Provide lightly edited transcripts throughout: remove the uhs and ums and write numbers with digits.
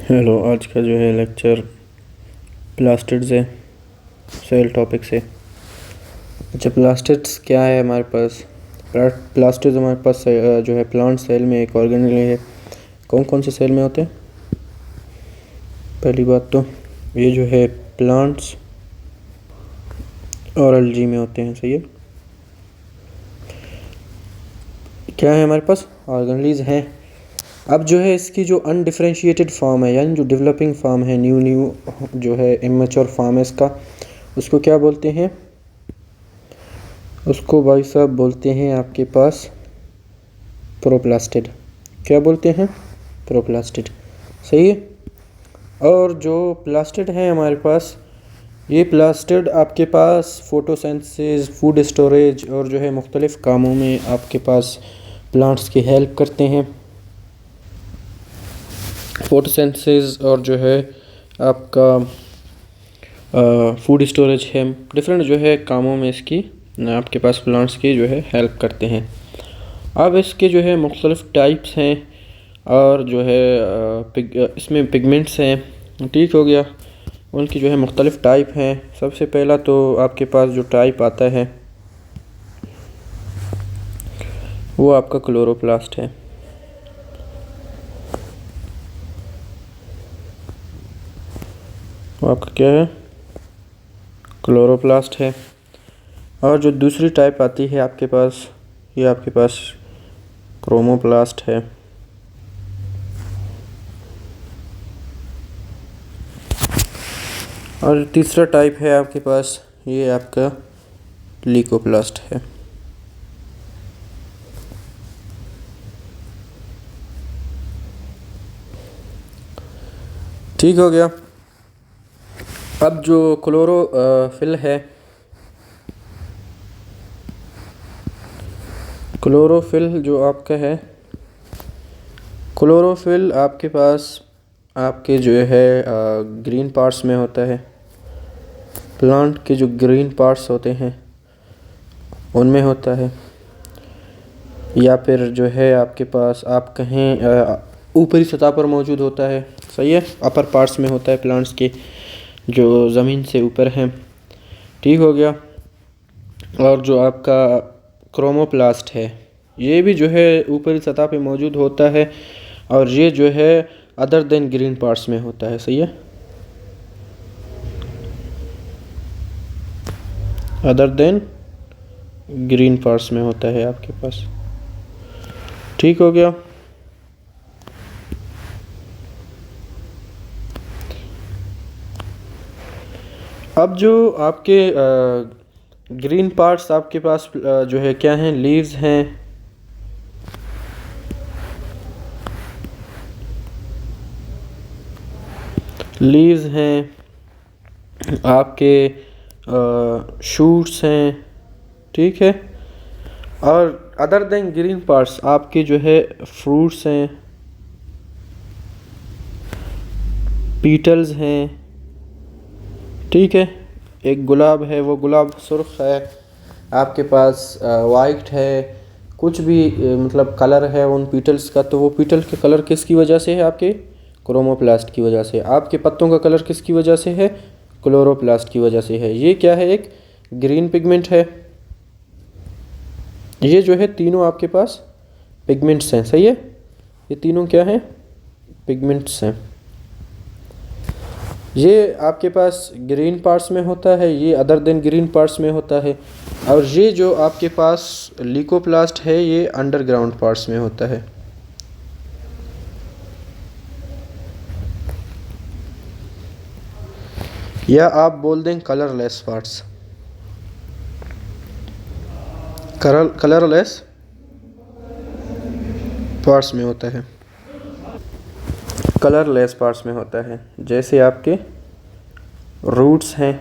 Hello. आज का जो है लेक्चर प्लास्टिड्स है, सेल टॉपिक से। अच्छा, प्लास्टिड्स क्या है हमारे पास? प्लास्टिड्स हमारे पास जो है प्लांट सेल में एक ऑर्गेनेल है। कौन कौन से सेल में होते हैं? पहली बात तो ये जो है प्लांट्स और एल्गी में होते हैं। सही है। क्या है हमारे पास? ऑर्गेनेल्स हैं। अब जो है इसकी जो अनडिफरेंशिएटेड फॉर्म है, यानी जो डेवलपिंग फॉर्म है, न्यू जो है इमेच्योर फॉर्म है इसका, उसको क्या बोलते हैं? उसको भाई साहब बोलते हैं आपके पास प्रोप्लास्टिड। क्या बोलते हैं? प्रोप्लास्टिड। सही है। और जो प्लास्टिड है हमारे पास, ये प्लास्टिड आपके पास फोटोसिंथेसिस, फूड स्टोरेज और जो है मुख्तलिफ़ कामों में आपके पास प्लांट्स की हेल्प करते हैं। फोटोसिंथेसिस और जो है आपका फूड स्टोरेज है, डिफरेंट जो है कामों में इसकी आपके पास प्लांट्स की जो है हेल्प करते हैं। अब इसके जो है मुख्तलिफ़ टाइप्स हैं और जो है इसमें पिगमेंट्स हैं। ठीक हो गया। उनकी जो है मुख्तलिफ़ टाइप हैं। सबसे पहला तो आपके पास जो टाइप आता है वो आपका क्लोरोप्लास्ट है। वो आपका क्या है? क्लोरोप्लास्ट है। और जो दूसरी टाइप आती है आपके पास, ये आपके पास क्रोमोप्लास्ट है। और तीसरा टाइप है आपके पास, ये आपका लीकोप्लास्ट है। ठीक हो गया। अब जो क्लोरोफिल है, क्लोरोफिल जो आपका है, क्लोरोफिल आपके पास आपके जो है ग्रीन पार्ट्स में होता है। प्लांट के जो ग्रीन पार्ट्स होते हैं उनमें होता है, या फिर जो है आपके पास आप कहें ऊपरी सतह पर मौजूद होता है। सही है। अपर पार्ट्स में होता है प्लांट्स के, जो ज़मीन से ऊपर हैं। ठीक हो गया। और जो आपका क्रोमोप्लास्ट है, ये भी जो है ऊपरी सतह पे मौजूद होता है और ये जो है अदर देन ग्रीन पार्ट्स में होता है। सही है। अदर देन ग्रीन पार्ट्स में होता है आपके पास। ठीक हो गया। अब जो आपके ग्रीन पार्ट्स आपके पास जो है क्या हैं? लीव्स हैं, लीव्स हैं, आपके शूट्स हैं। ठीक है। और अदर देन ग्रीन पार्ट्स आपके जो है फ्रूट्स हैं, पीटल्स हैं। ठीक है। एक गुलाब है, वो गुलाब सुर्ख है आपके पास, वाइट है, कुछ भी मतलब कलर है उन पीटल्स का, तो वो पीटल के कलर किसकी वजह से है? आपके क्रोमोप्लास्ट की वजह से। आपके पत्तों का कलर किसकी वजह से है? क्लोरोप्लास्ट की वजह से है। ये क्या है? एक ग्रीन पिगमेंट है। ये जो है तीनों आपके पास पिगमेंट्स हैं। सही है। ये तीनों क्या हैं? पिगमेंट्स हैं। ये आपके पास ग्रीन पार्ट्स में होता है, ये अदर देन ग्रीन पार्ट्स में होता है। और ये जो आपके पास लीकोप्लास्ट है, ये अंडरग्राउंड पार्ट्स में होता है। या आप बोल दें कलरलेस पार्ट्स। कलरलेस पार्ट्स में होता है। कलरलेस पार्ट्स में होता है, जैसे आपके रूट्स हैं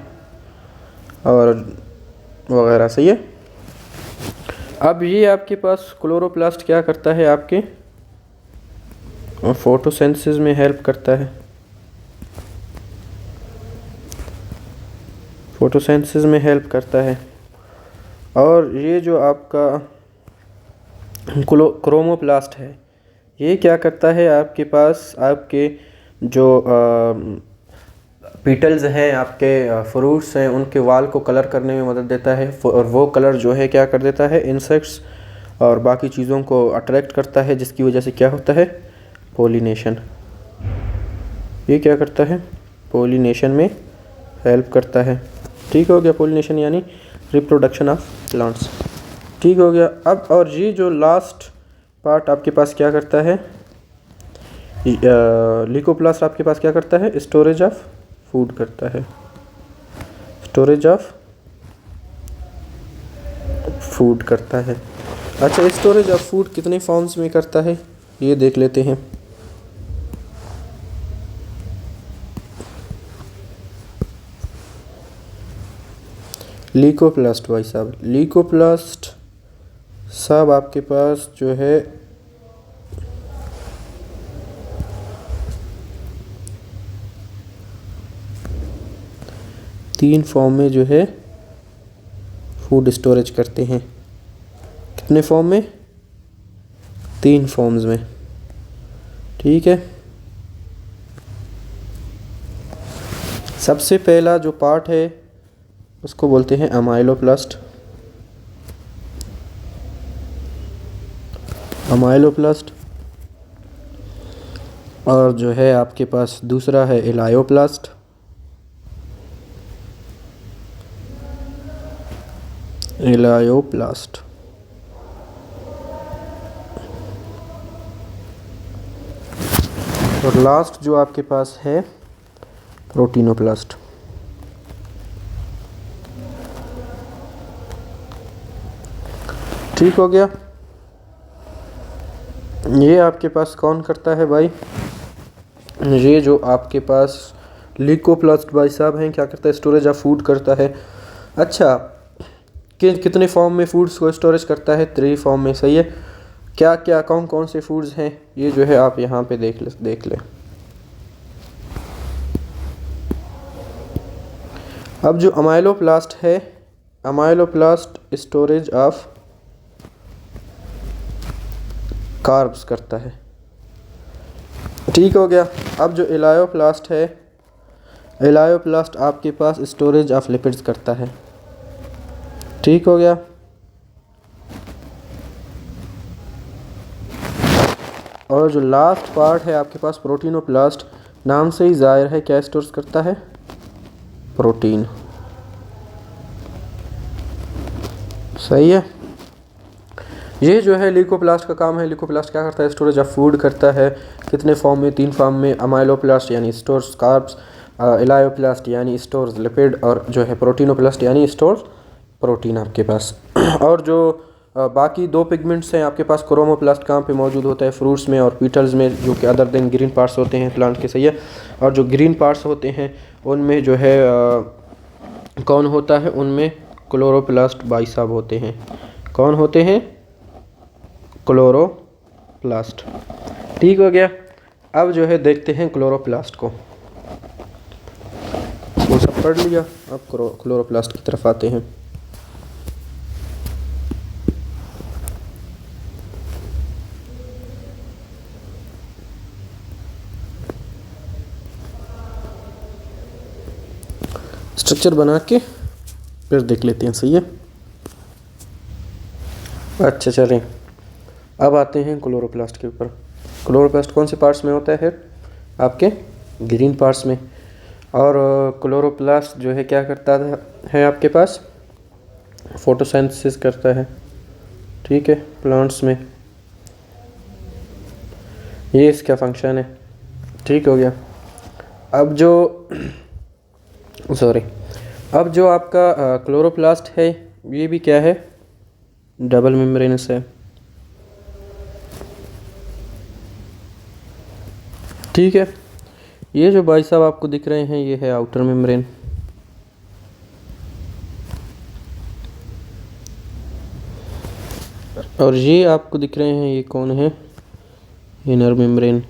और वगैरह। सही है। अब ये आपके पास क्लोरोप्लास्ट क्या करता है? आपके फोटोसिंथेसिस में हेल्प करता है। फोटोसिंथेसिस में हेल्प करता है। और ये जो आपका क्रोमोप्लास्ट है, ये क्या करता है? आपके पास आपके जो पीटल्स हैं आपके, फ्रूट्स हैं, उनके वाल को कलर करने में मदद देता है। और वो कलर जो है क्या कर देता है, इंसेक्ट्स और बाकी चीज़ों को अट्रैक्ट करता है, जिसकी वजह से क्या होता है, पोलिनेशन। ये क्या करता है, पोलिनेशन में हेल्प करता है। ठीक हो गया, पोलिनेशन यानी रिप्रोडक्शन ऑफ प्लांट्स। ठीक हो गया। अब और ये जो लास्ट पार्ट आपके पास क्या करता है, ल्यूकोप्लास्ट आपके पास क्या करता है, स्टोरेज ऑफ फूड करता है। स्टोरेज ऑफ फूड करता है। अच्छा, स्टोरेज ऑफ फूड कितने फॉर्म्स में करता है ये देख लेते हैं। ल्यूकोप्लास्ट भाई साहब, ल्यूकोप्लास्ट साहब आपके पास जो है तीन फॉर्म में जो है फूड स्टोरेज करते हैं। कितने फॉर्म में, तीन फॉर्म्स में। ठीक है। सबसे पहला जो पार्ट है उसको बोलते हैं अमाइलोप्लास्ट। अमाइलोप्लास्ट। और जो है आपके पास दूसरा है एलायोप्लास्ट। एलायोप्लास्ट। और लास्ट जो आपके पास है प्रोटीनोप्लास्ट। ठीक हो गया। ये आपके पास कौन करता है भाई, ये जो आपके पास ल्यूकोप्लास्ट भाई साहब हैं, क्या करता है, स्टोरेज ऑफ फूड करता है। अच्छा, कितने फॉर्म में फूड्स को स्टोरेज करता है, 3 फॉर्म में। सही है। क्या क्या कौन कौन से फूड्स हैं ये जो है आप यहाँ पे देख लें। अब जो अमाइलोप्लास्ट है, अमाइलोप्लास्ट स्टोरेज ऑफ कार्ब्स करता है। ठीक हो गया। अब जो एलायोप्लास्ट है, एलायोप्लास्ट आपके पास स्टोरेज ऑफ लिपिड्स करता है। ठीक हो गया। और जो लास्ट पार्ट है आपके पास प्रोटीनोप्लास्ट, नाम से ही जाहिर है क्या स्टोर करता है, प्रोटीन। सही है। ये जो है ल्यूकोप्लास्ट का काम है। ल्यूकोप्लास्ट क्या करता है, स्टोरेज ऑफ फूड करता है। कितने फॉर्म में, 3 फॉर्म में। अमाइलोप्लास्ट यानी स्टोर्स कार्ब्स, एलायोप्लास्ट यानी स्टोर्स लिपिड, और जो है प्रोटीनोप्लास्ट यानी स्टोर्स प्रोटीन आपके पास। और जो बाकी 2 पिगमेंट्स हैं आपके पास, क्रोमोप्लास्ट कहाँ पे मौजूद होता है, फ्रूट्स में और पीटल्स में, जो कि अदर देन ग्रीन पार्ट्स होते हैं प्लांट के। सही है। और जो ग्रीन पार्ट्स होते हैं उनमें जो है कौन होता है, उनमें क्लोरोप्लास्ट भाई साहब होते हैं। कौन होते हैं, क्लोरोप्लास्ट। ठीक हो गया। अब जो है देखते हैं क्लोरोप्लास्ट को। वो सब पढ़ लिया, अब क्लोरोप्लास्ट की तरफ आते हैं। स्ट्रक्चर बना के फिर देख लेते हैं। सही है। अच्छा चलें, अब आते हैं क्लोरोप्लास्ट के ऊपर। क्लोरोप्लास्ट कौन से पार्ट्स में होता है, आपके ग्रीन पार्ट्स में। और क्लोरोप्लास्ट जो है क्या करता है आपके पास, फोटोसिंथेसिस करता है। ठीक है, प्लांट्स में ये इसका फंक्शन है। ठीक हो गया। अब जो आपका क्लोरोप्लास्ट है, ये भी क्या है, डबल मेम्ब्रेनस है। ठीक है। ये जो भाई साहब आपको दिख रहे हैं, ये है आउटर मेम्ब्रेन। और ये आपको दिख रहे हैं, ये कौन है, इनर मेम्ब्रेन।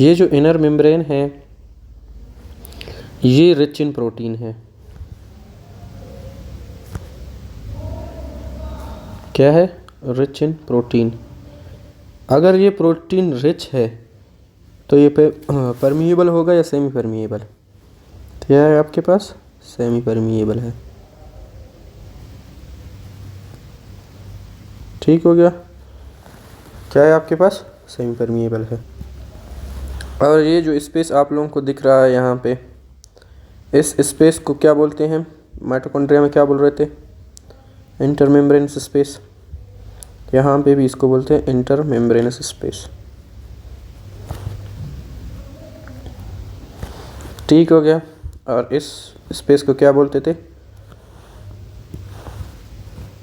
ये जो इनर मेम्ब्रेन है ये रिच इन प्रोटीन है। क्या है, रिच इन प्रोटीन। अगर ये प्रोटीन रिच है तो ये परमिएबल होगा या सेमी परमिएबल? तो क्या है आपके पास? सेमी परमिएबल है। ठीक हो गया। क्या है आपके पास? सेमी परमिएबल है। और ये जो स्पेस आप लोगों को दिख रहा है यहाँ पे, इस स्पेस को क्या बोलते हैं? माइटोकॉन्ड्रिया में क्या बोल रहे थे? Intermembranous space. यहाँ पे भी इसको बोलते हैं इंटरमेम्ब्रेनस स्पेस। ठीक हो गया। और इस स्पेस को क्या बोलते थे?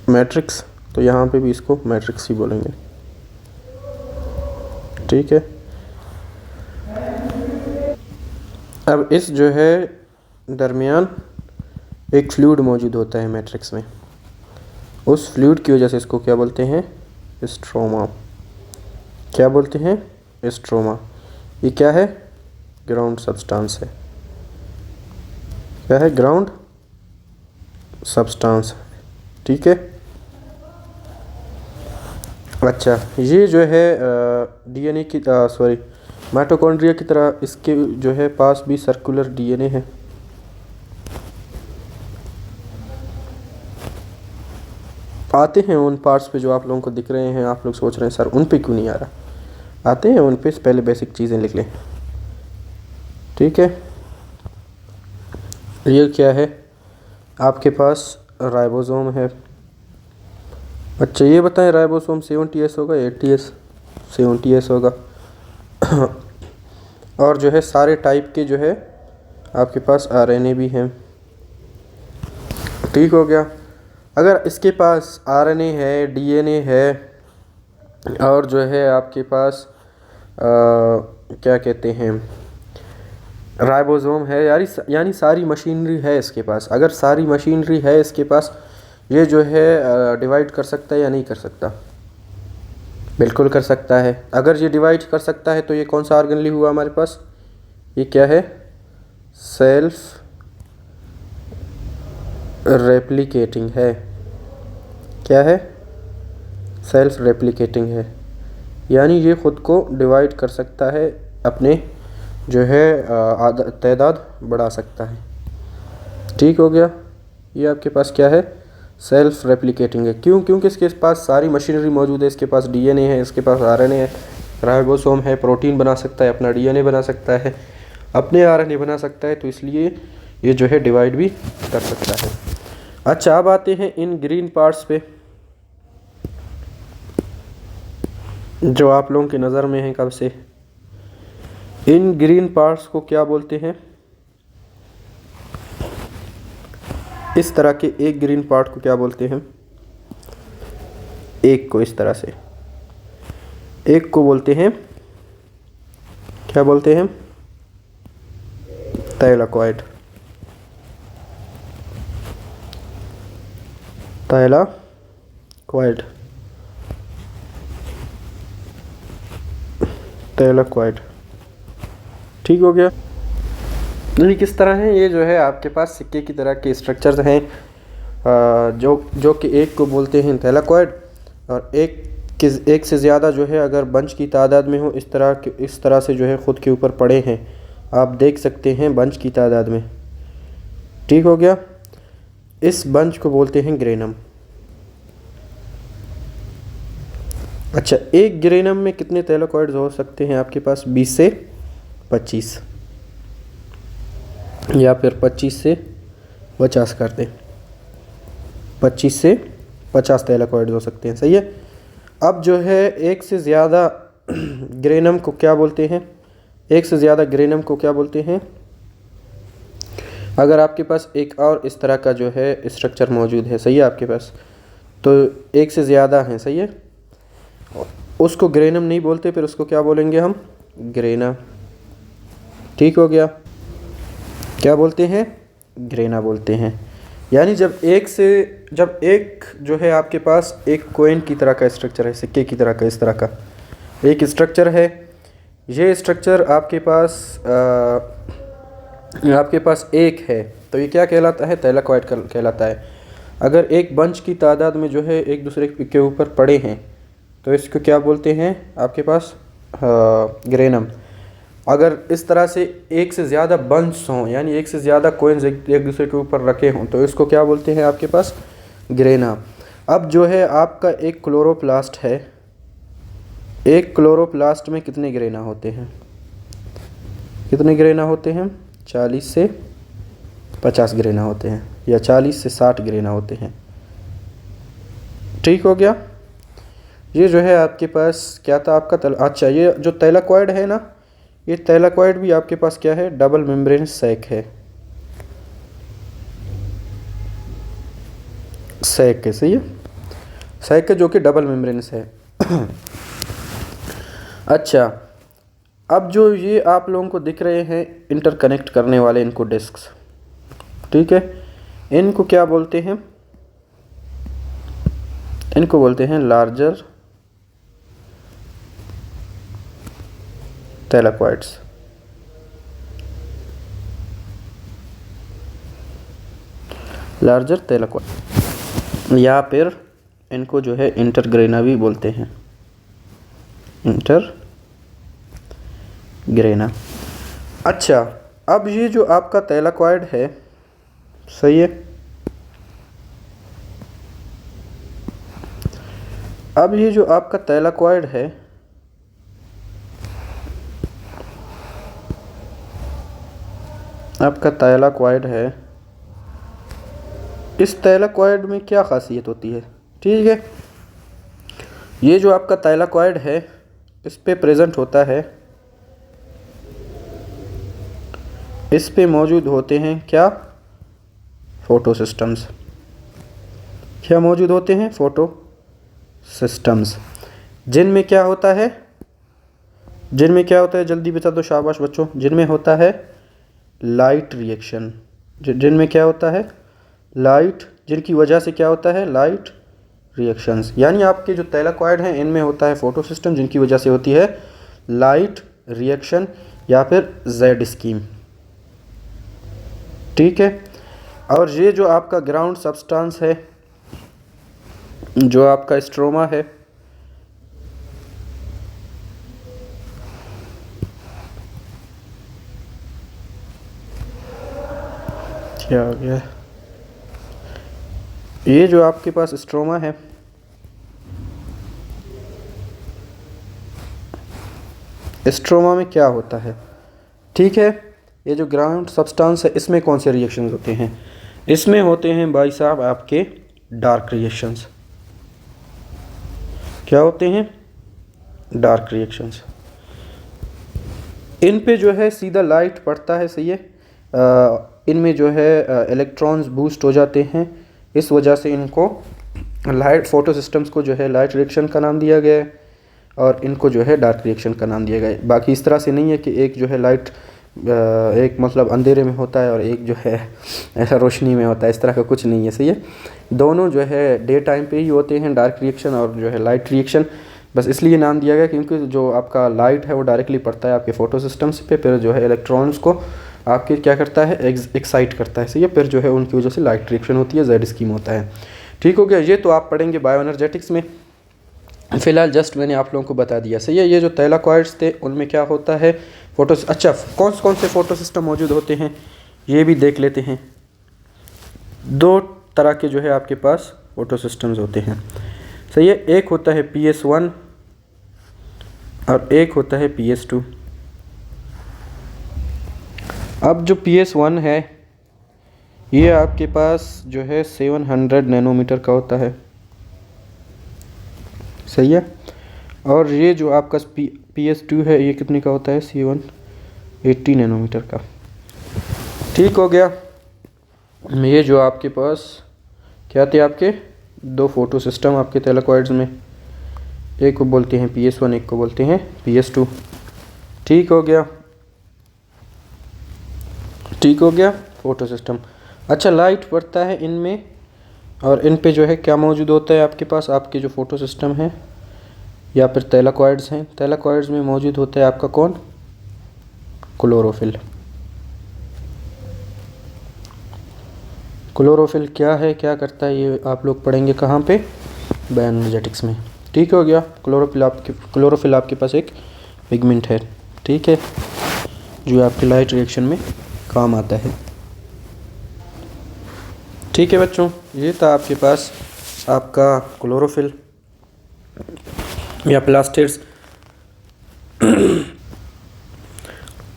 मैट्रिक्स। तो यहाँ पे भी इसको मैट्रिक्स ही बोलेंगे। ठीक है। अब इस जो है दरमियान एक फ्लूइड मौजूद होता है मैट्रिक्स में। उस फ्लूइड की वजह से इसको क्या बोलते हैं? स्ट्रोमा। क्या बोलते हैं? स्ट्रोमा। ये क्या है? ग्राउंड सब्सटेंस है। क्या है? Ground substance. ठीक है। अच्छा, ये जो है डीएनए की सॉरी माइटोकॉन्ड्रिया की तरह इसके जो है पास भी सर्कुलर डीएनए है। आते हैं उन पार्ट्स पे जो आप लोगों को दिख रहे हैं। आप लोग सोच रहे हैं सर उन पे क्यों नहीं आ रहा? आते हैं उन पे, पहले बेसिक चीज़ें लिख लें। ठीक है। ये क्या है? आपके पास राइबोसोम है। अच्छा, ये बताएं राइबोसोम 70S होगा, 80S? 70S होगा। और जो है सारे टाइप के जो है आपके पास आरएनए भी हैं। ठीक हो गया। अगर इसके पास आरएनए है, डीएनए है और जो है आपके पास क्या कहते हैं राइबोसोम है, यानी सारी मशीनरी है इसके पास। अगर सारी मशीनरी है इसके पास, ये जो है डिवाइड कर सकता है या नहीं कर सकता? बिल्कुल कर सकता है। अगर ये डिवाइड कर सकता है तो ये कौन सा ऑर्गेनली हुआ हमारे पास? ये क्या है? सेल्फ रेप्लिकेटिंग है। क्या है? सेल्फ रेप्लिकेटिंग है, यानी ये ख़ुद को डिवाइड कर सकता है, अपने जो है तादाद बढ़ा सकता है। ठीक हो गया। ये आपके पास क्या है? सेल्फ रेप्लिकेटिंग है। क्यों? क्योंकि इसके पास सारी मशीनरी मौजूद है। इसके पास डीएनए है, इसके पास आरएनए है, राइबोसोम है, प्रोटीन बना सकता है, अपना डीएनए बना सकता है, अपने आरएनए बना सकता है, तो इसलिए ये जो है डिवाइड भी कर सकता है। अच्छा, अब आते हैं इन ग्रीन पार्ट्स पे जो आप लोगों की नज़र में है कब से। इन ग्रीन पार्ट्स को क्या बोलते हैं? इस तरह के एक ग्रीन पार्ट को क्या बोलते हैं? एक को इस तरह से एक को बोलते हैं, क्या बोलते हैं? थाइलाकॉइड। थाइलाकॉइड। थाइलाकॉइड। ठीक हो गया। ये किस तरह है? ये जो है आपके पास सिक्के की तरह के स्ट्रक्चर्स हैं जो कि एक को बोलते हैं थैलाकॉइड, और एक से ज़्यादा जो है अगर बंच की तादाद में हो, इस तरह से जो है ख़ुद के ऊपर पड़े हैं, आप देख सकते हैं बंच की तादाद में। ठीक हो गया। इस बंच को बोलते हैं ग्रेनम। अच्छा, एक ग्रेनम में कितने थैलाकॉइड्स हो सकते हैं आपके पास? 20 से 25, या फिर 25 से 50 कर दें। 25 से 50 थैलाकॉइड्स हो सकते हैं। सही है। अब जो है एक से ज़्यादा ग्रेनम को क्या बोलते हैं? एक से ज़्यादा ग्रेनम को क्या बोलते हैं? अगर आपके पास एक और इस तरह का जो है स्ट्रक्चर मौजूद है, सही है, आपके पास तो एक से ज़्यादा हैं, सही है, उसको ग्रेनम नहीं बोलते, फिर उसको क्या बोलेंगे हम? ग्रेना। ठीक हो गया। क्या बोलते हैं? ग्रेना बोलते हैं। यानी जब एक जो है आपके पास एक कॉइन की तरह का स्ट्रक्चर है, सिक्के की तरह का, इस तरह का एक स्ट्रक्चर है, ये स्ट्रक्चर आपके पास एक है, तो ये क्या कहलाता है? थैलाकॉइड कहलाता है। अगर एक बंच की तादाद में जो है एक दूसरे के ऊपर पड़े हैं, तो इसको क्या बोलते हैं आपके पास, ग्रेनम। अगर इस तरह से एक से ज़्यादा बंच हों, यानी एक से ज़्यादा कोइंस एक दूसरे के ऊपर रखे हों, तो इसको क्या बोलते हैं आपके पास, ग्रेना। अब जो है आपका एक क्लोरोप्लास्ट है, एक क्लोरोप्लास्ट में कितने ग्रेना होते हैं, कितने ग्रेना होते हैं, 40 से 50 ग्रेना होते हैं, या 40 से 60 ग्रेना होते हैं। ठीक हो गया। ये जो है आपके पास क्या था आपका अच्छा, ये जो थैलाकॉइड है ना, ये थैलाकॉइड भी आपके पास क्या है, डबल मेम्ब्रेन सैक है, सैक है, सही है, सैक है जो कि डबल मेम्ब्रेनस है। अच्छा, अब जो ये आप लोगों को दिख रहे हैं इंटरकनेक्ट करने वाले इनको डिस्क्स, ठीक है, इनको क्या बोलते हैं, इनको बोलते हैं लार्जर थैलाकॉइड्स। लार्जर थैलाकॉइड, या फिर इनको जो है इंटरग्रेना भी बोलते हैं, इंटरग्रेना। अच्छा, अब ये जो आपका थैलाकॉइड है, सही है, अब ये जो आपका थैलाकॉइड है, आपका थैलाकॉइड है, इस थैलाकॉइड में क्या खासियत होती है, ठीक है, ये जो आपका थैलाकॉइड है इस पे प्रेजेंट होता है, इस पे मौजूद होते हैं क्या, फोटो सिस्टम्स। क्या मौजूद होते हैं, फोटो सिस्टम्स, जिनमें क्या होता है, जिनमें क्या होता है, जल्दी बता दो शाबाश बच्चों, जिनमें होता है लाइट रिएक्शन, जिनमें क्या होता है, लाइट, जिनकी वजह से क्या होता है, लाइट रिएक्शंस। यानी आपके जो थैलाकॉइड हैं इनमें होता है फोटो सिस्टम, जिनकी वजह से होती है लाइट रिएक्शन या फिर जेड स्कीम, ठीक है। और ये जो आपका ग्राउंड सब्सटेंस है, जो आपका स्ट्रोमा है, क्या हो गया, ये जो आपके पास स्ट्रोमा है, स्ट्रोमा में क्या होता है, ठीक है, ये जो ग्राउंड सब्सटेंस है इसमें कौन से रिएक्शंस होते हैं, इसमें होते हैं भाई साहब आपके डार्क रिएक्शंस। क्या होते हैं, डार्क रिएक्शंस। इन पे जो है सीधा लाइट पड़ता है, सही है, इनमें जो है इलेक्ट्रॉन्स बूस्ट हो जाते हैं, इस वजह से इनको लाइट, फोटो सिस्टम्स को जो है लाइट रिएक्शन का नाम दिया गया है, और इनको जो है डार्क रिएक्शन का नाम दिया गया है। बाकी इस तरह से नहीं है कि एक जो है लाइट, एक मतलब अंधेरे में होता है और एक जो है ऐसा रोशनी में होता है, इस तरह का कुछ नहीं है, सही है। दोनों जो है डे टाइम पे ही होते हैं, डार्क रिएक्शन और जो है लाइट रिएक्शन। बस इसलिए नाम दिया गया क्योंकि जो आपका लाइट है वो डायरेक्टली पड़ता है आपके फोटो सिस्टम्स पे, फिर जो है इलेक्ट्रॉन्स को आपके क्या करता है, एक्साइट करता है, सही है, फिर जो है उनकी वजह से लाइट रिएक्शन होती है, जेड स्कीम होता है। ठीक हो गया, ये तो आप पढ़ेंगे बायो एनर्जेटिक्स में, फ़िलहाल जस्ट मैंने आप लोगों को बता दिया, सही है। ये जो थैलाकॉइड्स थे उनमें क्या होता है, फोटो, अच्छा कौन से फोटो सिस्टम मौजूद होते हैं ये भी देख लेते हैं। दो तरह के जो है आपके पास फोटो सिस्टम्स होते हैं, सही है, एक होता है PS1 और एक होता है PS2। अब जो PS1 है ये आपके पास जो है 700 नैनोमीटर का होता है, सही है, और ये जो आपका PS2 है ये कितने का होता है, 780 नैनोमीटर का। ठीक हो गया। ये जो आपके पास क्या थे, आपके दो फोटो सिस्टम आपके थैलाकॉइड्स में, एक को बोलते हैं PS1, एक को बोलते हैं PS2। ठीक हो गया, ठीक हो गया, फोटो सिस्टम। अच्छा, लाइट पड़ता है इनमें और इन पे जो है क्या मौजूद होता है आपके पास, आपके जो फोटो सिस्टम है या फिर थैलाकॉइड्स हैं, थैलाकॉइड्स में मौजूद होता है आपका कौन, क्लोरोफिल। क्लोरोफिल क्या है, क्या करता है, ये आप लोग पढ़ेंगे कहाँ पे, बायो एनर्जेटिक्स में। ठीक हो गया। क्लोरोफिल आपके पास एक पिगमेंट है, ठीक है, जो आपके लाइट रिएक्शन में काम आता है। ठीक है बच्चों, ये था आपके पास आपका क्लोरोफिल या प्लास्टिड्स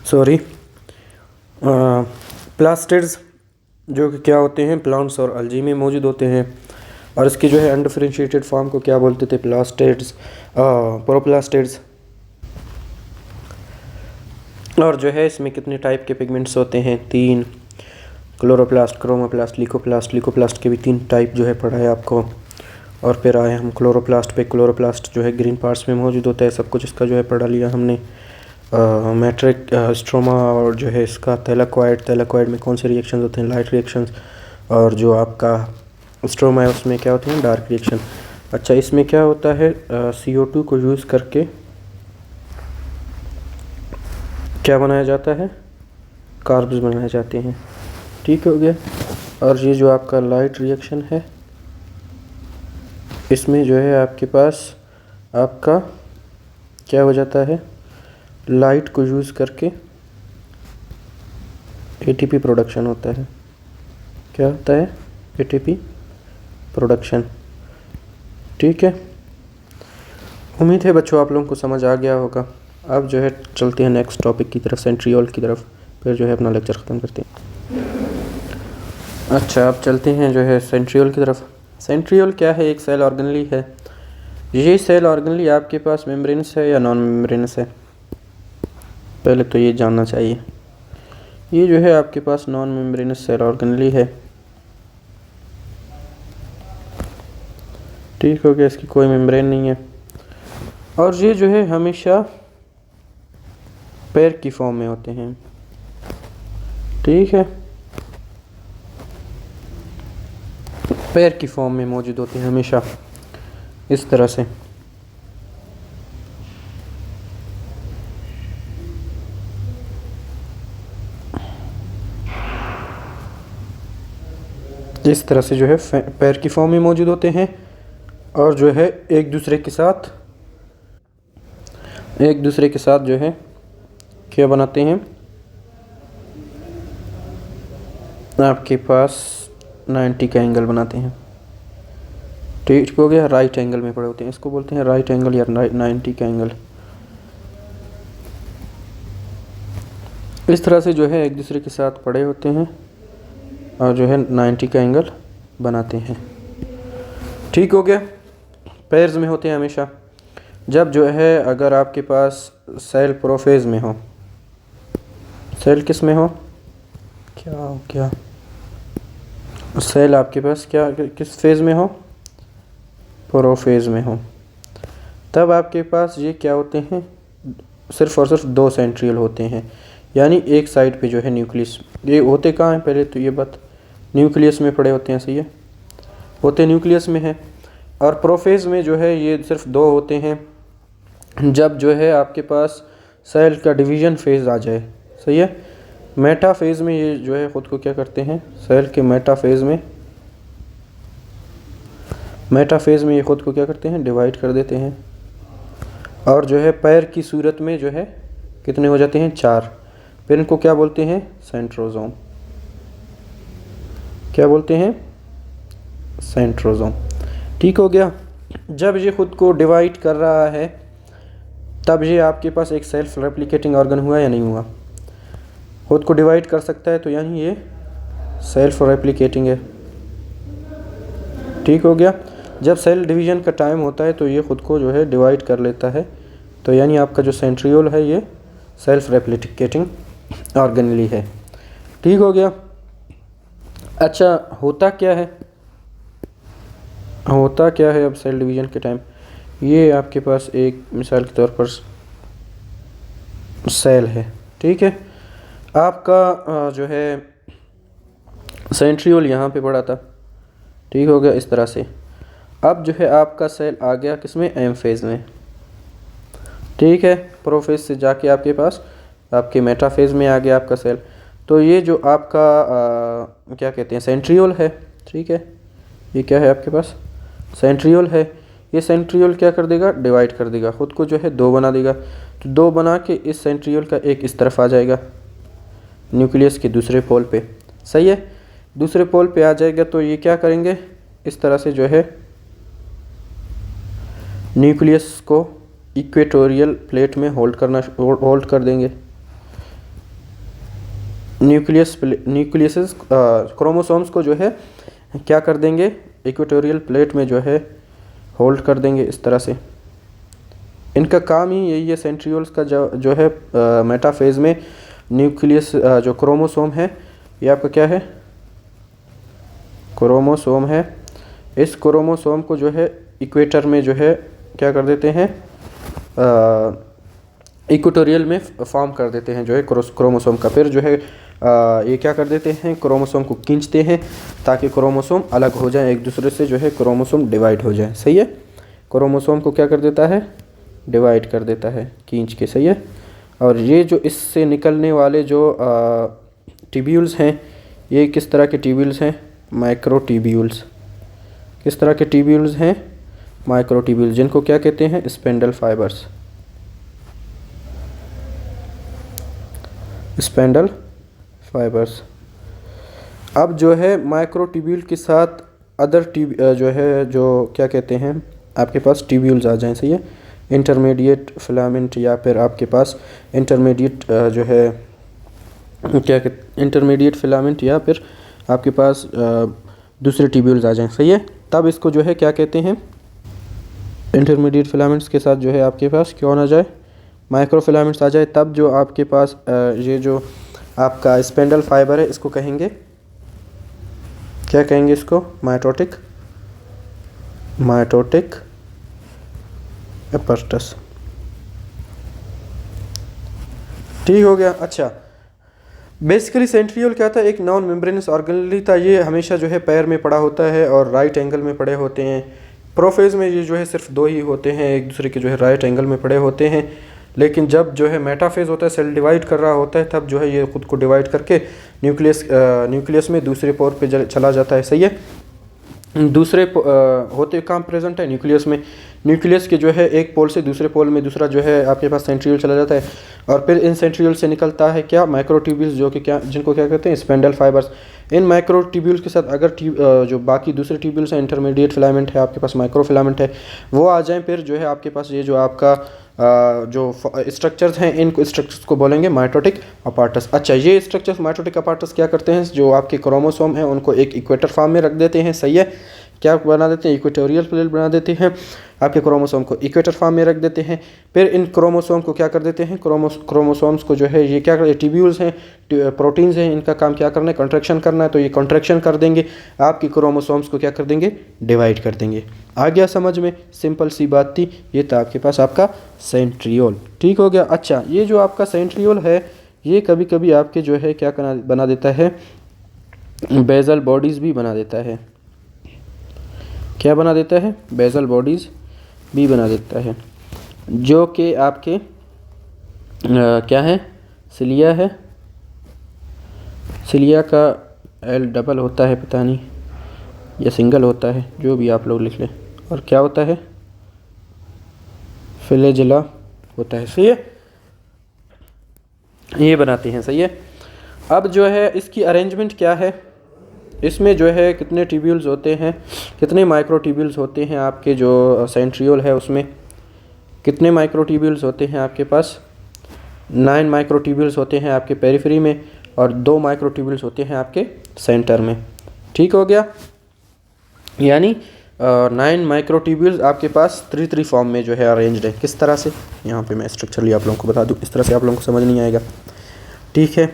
सॉरी प्लास्टिड्स जो कि क्या होते हैं, प्लांट्स और अलजी में मौजूद होते हैं। और इसकी जो है अनडिफरेंशिएटेड फॉर्म को क्या बोलते थे, प्लास्टिड्स, प्रोप्लास्टिड्स। और जो है इसमें कितने टाइप के पिगमेंट्स होते हैं, 3, क्लोरोप्लास्ट, क्रोमोप्लास्ट, लिकोप्लास्ट। लिकोप्लास्ट के भी 3 टाइप जो है पढ़ा है आपको। और फिर आए हम क्लोरोप्लास्ट पे। क्लोरोप्लास्ट जो है ग्रीन पार्ट्स में मौजूद होता है, सब कुछ इसका जो है पढ़ा लिया हमने। मैट्रिक, स्ट्रोमा और जो है इसका थैलाकॉइड में कौन से रिएक्शंस होते हैं, लाइट रिएक्शंस। और जो आपका स्ट्रोमा है उसमें क्या होते हैं, डार्क रिएक्शन। अच्छा, इसमें क्या होता है, CO2 को यूज़ करके क्या बनाया जाता है, कार्ब्स बनाए जाते हैं। ठीक हो गया। और ये जो आपका लाइट रिएक्शन है, इसमें जो है आपके पास आपका क्या हो जाता है, लाइट को यूज़ करके ATP प्रोडक्शन होता है। क्या होता है, ATP प्रोडक्शन। ठीक है, उम्मीद है बच्चों आप लोगों को समझ आ गया होगा। अब जो है चलते हैं नेक्स्ट टॉपिक की तरफ, सेंट्रियोल की तरफ, फिर जो है अपना लेक्चर ख़त्म करते हैं। अच्छा, अब चलते हैं जो है सेंट्रियोल की तरफ। सेंट्रियोल क्या है, एक सेल ऑर्गेनली है। ये सेल ऑर्गेनली आपके पास मेम्ब्रेनस है या नॉन मेम्ब्रेनस है, पहले तो ये जानना चाहिए। ये जो है आपके पास नॉन मेम्ब्रेनस सेल ऑर्गेनली है। ठीक हो गया, इसकी कोई मेम्ब्रेन नहीं है। और ये जो है हमेशा पैर की फॉर्म में होते हैं। ठीक है, पैर की फॉर्म में मौजूद होते हैं हमेशा इस तरह से। इस तरह से जो है पैर की फॉर्म में मौजूद होते हैं। और जो है एक दूसरे के साथ जो है क्या बनाते हैं, आपके पास 90 का एंगल बनाते हैं। ठीक हो गया, राइट एंगल में पड़े होते हैं, इसको बोलते हैं राइट एंगल या 90 का एंगल। इस तरह से जो है एक दूसरे के साथ पड़े होते हैं और जो है 90 का एंगल बनाते हैं। ठीक हो गया, पेयर्स में होते हैं हमेशा। जब जो है अगर आपके पास सेल प्रोफेज में हो, सेल किस में हो, क्या हो क्या, सेल आपके पास क्या किस फेज़ में हो, प्रोफेज में हो, तब आपके पास ये क्या होते हैं, सिर्फ और सिर्फ 2 सेंट्रियल होते हैं। यानी एक साइड पे जो है न्यूक्लियस, ये होते कहाँ हैं, पहले तो ये बात, न्यूक्लियस में पड़े होते हैं, सही है, होते न्यूक्लियस में है। और प्रोफेज में जो है ये सिर्फ 2 होते हैं, जब जो है आपके पास सेल का डिवीज़न फेज़ आ जाए, सही है। मेटा फेज़ में ये जो है ख़ुद को क्या करते हैं, सेल के मेटा फेज़ में ये ख़ुद को क्या करते हैं, डिवाइड कर देते हैं। और जो है पैर की सूरत में जो है कितने हो जाते हैं, 4। फिर इनको क्या बोलते हैं, सेंट्रोजोम। क्या बोलते हैं, सेंट्रोजोम। ठीक हो गया। जब ये ख़ुद को डिवाइड कर रहा है तब ये आपके पास एक सेल्फ रेप्लिकेटिंग ऑर्गन हुआ या नहीं हुआ, ख़ुद को डिवाइड कर सकता है, तो यानी ये सेल्फ रेप्लिकेटिंग है। ठीक हो गया। जब सेल डिवीज़न का टाइम होता है तो ये ख़ुद को जो है डिवाइड कर लेता है, तो यानी आपका जो सेंट्रियोल है ये सेल्फ रेप्लिकेटिंग ऑर्गेनली है। ठीक हो गया। अच्छा, होता क्या है अब सेल डिवीज़न के टाइम, ये आपके पास एक मिसाल के तौर पर सेल है, ठीक है, आपका जो है सेंट्रियोल यहाँ पे पड़ा था। ठीक हो गया, इस तरह से। अब जो है आपका सेल आ गया किसमें, एम फेज़ में। ठीक है, प्रोफेज से जाके आपके पास आपके मेटाफेज़ में आ गया आपका सेल। तो ये जो आपका क्या कहते हैं, सेंट्रियोल है। ठीक है, ये क्या है आपके पास, सेंट्रियोल है। ये सेंट्रियोल क्या कर देगा, डिवाइड कर देगा, ख़ुद को जो है दो बना देगा। तो दो बना के इस सेंट्रियोल का एक इस तरफ आ जाएगा न्यूक्लियस के दूसरे पोल पे, सही है। दूसरे पोल पे आ जाएगा तो ये क्या करेंगे, इस तरह से जो है न्यूक्लियस को इक्वेटोरियल प्लेट में होल्ड कर देंगे। न्यूक्लियस क्रोमोसोम्स को जो है क्या कर देंगे, इक्वेटोरियल प्लेट में जो है होल्ड कर देंगे इस तरह से। इनका काम ही यही है, सेंट्रियोल्स का जो है मेटाफेज में न्यूक्लियस जो क्रोमोसोम है, ये आपका क्या है, क्रोमोसोम है। इस क्रोमोसोम को जो है इक्वेटर में जो है क्या कर देते हैं, इक्वेटोरियल में फॉर्म कर देते हैं जो है क्रोमोसोम का। फिर जो है ये क्या कर देते हैं, क्रोमोसोम को खींचते हैं ताकि क्रोमोसोम अलग हो जाए एक दूसरे से, जो है क्रोमोसोम डिवाइड हो जाए, सही है। क्रोमोसोम को क्या कर देता है, डिवाइड कर देता है खींच के, सही है। और ये जो इससे निकलने वाले जो ट्यूब्यूल्स हैं, ये किस तरह के ट्यूब्यूल्स हैं, माइक्रोट्यूब्यूल्स। किस तरह के ट्यूब्यूल्स हैं, माइक्रोट्यूब्यूल्स, जिनको क्या कहते हैं, स्पेंडल फाइबर्स, स्पेंडल फाइबर्स। अब जो है माइक्रोट्यूब्यूल के साथ अदर जो है जो क्या कहते हैं, आपके पास ट्यूब्यूल्स आ जाएं, सही है। इंटरमीडिएट फिलामेंट, या फिर आपके पास इंटरमीडिएट जो है क्या कहते, इंटरमीडिएट फिलामेंट, या फिर आपके पास दूसरे ट्यूब्यूल्स आ जाएं, सही है। तब इसको जो है क्या कहते हैं, इंटरमीडिएट फिलामेंट्स के साथ जो है आपके पास क्यों ना जाए, माइक्रोफिलामेंट्स आ जाए, तब जो आपके पास ये जो आपका स्पेंडल फाइबर है, इसको कहेंगे क्या कहेंगे, इसको माइटोटिक अपैरेटस। ठीक हो गया। अच्छा, बेसिकली सेंट्रियोल क्या था, एक नॉन मेम्ब्रेनस ऑर्गेनेली था। ये हमेशा जो है पैर में पड़ा होता है और राइट एंगल में पड़े होते हैं। प्रोफेज में ये जो है सिर्फ दो ही होते हैं, एक दूसरे के जो है राइट एंगल में पड़े होते हैं। लेकिन जब जो है मेटाफेज होता है, सेल डिवाइड कर रहा होता है, तब जो है ये खुद को डिवाइड करके न्यूक्लियस में दूसरे पोल पे चला जाता है, सही है। दूसरे होते काम प्रेजेंट है न्यूक्लियस में। न्यूक्लियस के जो है एक पोल से दूसरे पोल में दूसरा जो है आपके पास सेंट्रियोल चला जाता है, और फिर इन सेंट्रियोल से निकलता है क्या, माइक्रोट्यूब्यूल्स, जो कि क्या, जिनको क्या कहते हैं, स्पेंडल फाइबर्स। इन माइक्रोट्यूब्यूल्स के साथ अगर जो बाकी दूसरे ट्यूब्यूल्स हैं, इंटरमीडिएट फिलामेंट है, आपके पास माइक्रोफिलामेंट है, वो आ जाएं, फिर जो है आपके पास ये जो आपका जो स्ट्रक्चर्स हैं, इन स्ट्रक्चर्स को बोलेंगे माइटोटिक अपैरेटस। अच्छा, ये स्ट्रक्चर्स माइटोटिक अपैरेटस क्या करते हैं, जो आपके क्रोमोसोम हैं उनको एक इक्वेटर फॉर्म में रख देते हैं, सही है। क्या बना देते हैं, इक्वेटोरियल प्लेट बना देते हैं, आपके क्रोमोसोम को इक्वेटर फॉर्म में रख देते हैं। फिर इन क्रोमोसोम को क्या कर देते हैं, क्रोमोसोम्स को जो है ये क्या करते, ट्यूब्यूल्स हैं, प्रोटीन्स हैं, इनका काम क्या करना है, कंट्रैक्शन करना है, तो ये कंट्रैक्शन कर देंगे, आपकी क्रोमोसोम्स को क्या कर देंगे, डिवाइड कर देंगे। आ गया समझ में, सिंपल सी बात थी। ये था आपके पास आपका सेंट्रियोल, ठीक हो गया। अच्छा, ये जो आपका सेंट्रियोल है, ये कभी कभी आपके जो है क्या बना देता है, बेजल बॉडीज़ भी बना देता है। क्या बना देता है, बेजल बॉडीज़ भी बना देता है, जो कि आपके क्या है, सिलिया है, सिलिया का एल डबल होता है, पता नहीं, या सिंगल होता है, जो भी आप लोग लिख लें। और क्या होता है, फ्लैजेला होता है, सही है। ये बनाते हैं, सही है। अब जो है इसकी अरेंजमेंट क्या है, इसमें जो है कितने ट्यूब्यूल्स होते हैं, कितने माइक्रोट्यूब्यूल्स होते हैं, आपके जो सेंट्रियोल है उसमें कितने माइक्रोट्यूब्यूल्स होते हैं, आपके पास 9 माइक्रोट्यूब्यूल्स होते हैं आपके पेरिफेरी में, और 2 माइक्रोट्यूब्यूल्स होते हैं आपके सेंटर में, ठीक हो गया। यानी 9 माइक्रोट्यूब्यूल्स आपके पास 3-3 फॉर्म में जो है अरेंज्ड है। किस तरह से, यहाँ पे मैं स्ट्रक्चरली आप लोगों को बता दूँ, इस तरह से आप लोगों को समझ नहीं आएगा, ठीक है।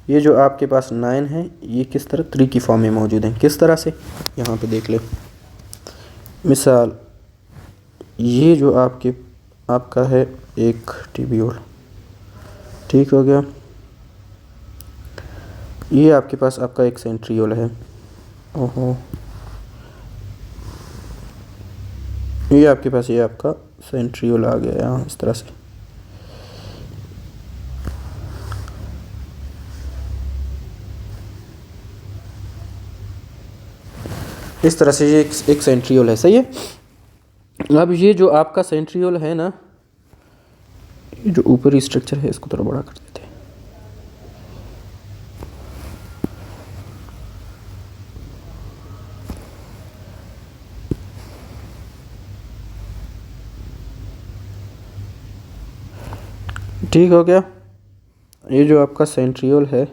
ये जो आपके पास 9 है, ये किस तरह 3 की फॉर्म में मौजूद हैं, किस तरह से, यहाँ पे देख ले। मिसाल, ये जो आपका है एक ट्यूब्यूल, ठीक हो गया। ये आपके पास आपका एक सेंट्रियोल है, ओहो, ये आपके पास ये आपका सेंट्रियोल आ गया यहाँ इस तरह से। इस तरह से ये एक सेंट्रियोल है, सही है। अब ये जो आपका सेंट्रियोल है ना, ये जो ऊपरी स्ट्रक्चर है इसको थोड़ा बड़ा कर देते हैं। ठीक हो गया। ये जो आपका सेंट्रियोल है,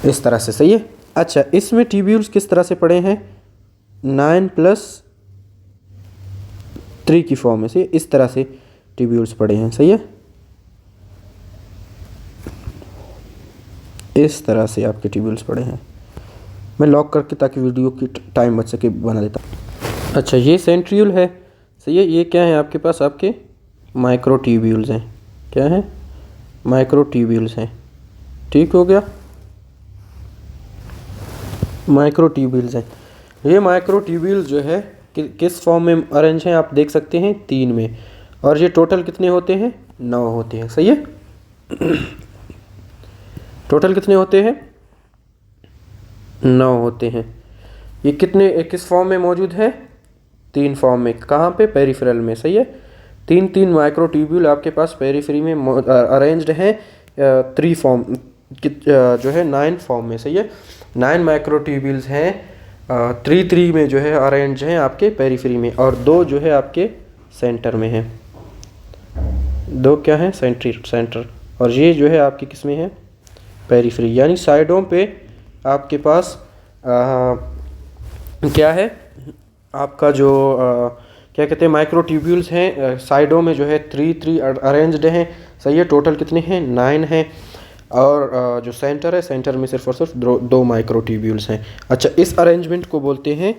इस तरह से, सही है। अच्छा, इसमें ट्यूब्यूल्स किस तरह से पड़े हैं, 9+3 की फॉर्म में से इस तरह से ट्यूब्यूल्स पड़े हैं, सही है। इस तरह से आपके ट्यूब्यूल्स पड़े हैं। मैं लॉक करके ताकि वीडियो की टाइम बच सके बना देता हूँ। अच्छा, ये सेंट्रियोल है, सही है। ये क्या है आपके पास, आपके माइक्रो ट्यूब्यूल्स हैं। क्या है, माइक्रो ट्यूब्यूल्स हैं। ठीक हो गया, माइक्रो ट्यूब्यूल्स हैं। ये माइक्रो ट्यूब्यूल्स जो है किस फॉर्म में अरेंज हैं आप देख सकते हैं, 3 में। और ये टोटल कितने होते हैं, 9 होते हैं, सही है। टोटल कितने होते हैं, 9 होते हैं। ये कितने किस फॉर्म में मौजूद है, 3 फॉर्म में। कहाँ पे, पेरिफेरल में, सही है। 3 माइक्रो ट्यूब्यूल आपके पास पेरिफेरी में अरेंज्ड हैं 3 फॉर्म जो है 9 फॉर्म में, सही है। 9 माइक्रो ट्यूब्यूल्स हैं 3 में जो है अरेंज हैं आपके पेरिफेरी में, और 2 जो है आपके सेंटर में हैं। 2 क्या है, सेंटर, और ये जो है आपकी किस में है, पेरिफेरी, यानी साइडों पे आपके पास क्या है आपका जो क्या कहते हैं, माइक्रो ट्यूब्यूल्स हैं साइडों में जो है 3 अरेंज्ड हैं, सही है। टोटल कितने हैं, 9 हैं। और जो सेंटर है, सेंटर में सिर्फ और सिर्फ 2 माइक्रो ट्यूब्यूल्स हैं। अच्छा, इस अरेंजमेंट को बोलते हैं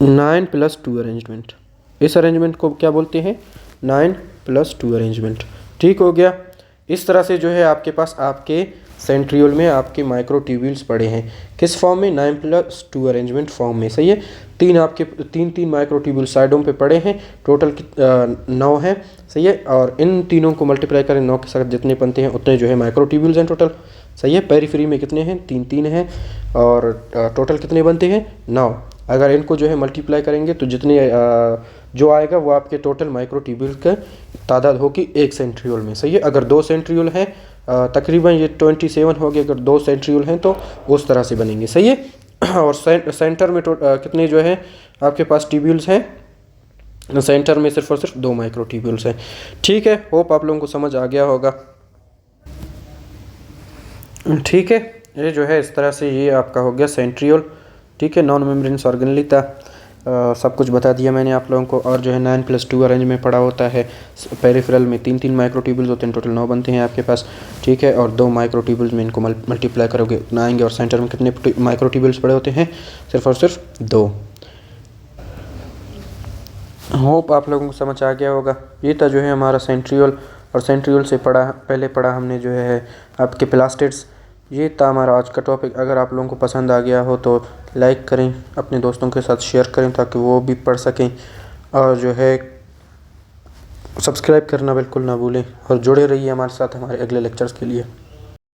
9+2 अरेंजमेंट। इस अरेंजमेंट को क्या बोलते हैं, 9+2 अरेंजमेंट। ठीक हो गया। इस तरह से जो है आपके पास आपके सेंट्रियोल में आपके माइक्रो ट्यूब्यूल्स पड़े हैं, किस फॉर्म में, 9+2 अरेंजमेंट फॉर्म में, सही है। 3 माइक्रो ट्यूब्यूल साइडों पे पड़े हैं, टोटल 9 हैं, सही है। और इन तीनों को मल्टीप्लाई करें, 9 के साथ जितने बनते हैं उतने जो है माइक्रो ट्यूब्यूल्स हैं टोटल, सही है। पेरिफेरी में कितने हैं, 3 हैं, और टोटल कितने बनते हैं, 9। अगर इनको जो है मल्टीप्लाई करेंगे तो जितने जो आएगा वो आपके टोटल माइक्रो ट्यूब्यूल का तादाद होगी एक सेंट्रियोल में, सही है। अगर 2 सेंट्रियोल हैं तकरीबन ये 27 हो गए। अगर 2 सेंट्रियोल हैं तो उस तरह से बनेंगे, सही है। और सेंटर में कितने जो है आपके पास ट्यूब्यूल्स हैं, सेंटर में सिर्फ और सिर्फ 2 माइक्रो ट्यूब्यूल्स हैं। ठीक है, होप आप लोगों को समझ आ गया होगा। ठीक है, ये जो है इस तरह से ये आपका हो गया सेंट्रियोल। ठीक है, नॉन मेम्ब्रेनस ऑर्गेनेली था। सब कुछ बता दिया मैंने आप लोगों को। और जो है 9+2 अरेंज में पड़ा होता है। पेरिफेरल में 3 माइक्रो ट्यूब्यूल्स होते हैं, टोटल 9 बनते हैं आपके पास, ठीक है। और 2 माइक्रो ट्यूब्यूल्स में इनको मल्टीप्लाई करोगे उतना आएंगे। और सेंटर में कितने माइक्रो ट्यूब्यूल्स पड़े होते हैं, सिर्फ और सिर्फ 2। होप आप लोगों को समझ आ गया होगा। ये था जो है हमारा सेंट्रियोल। और सेंट्रियोल से पहले पढ़ा हमने जो है आपके प्लास्टिड्स। ये था हमारा आज का टॉपिक। अगर आप लोगों को पसंद आ गया हो तो लाइक करें, अपने दोस्तों के साथ शेयर करें ताकि वो भी पढ़ सकें। और जो है सब्सक्राइब करना बिल्कुल ना भूलें, और जुड़े रहिए हमारे साथ हमारे अगले लेक्चर्स के लिए।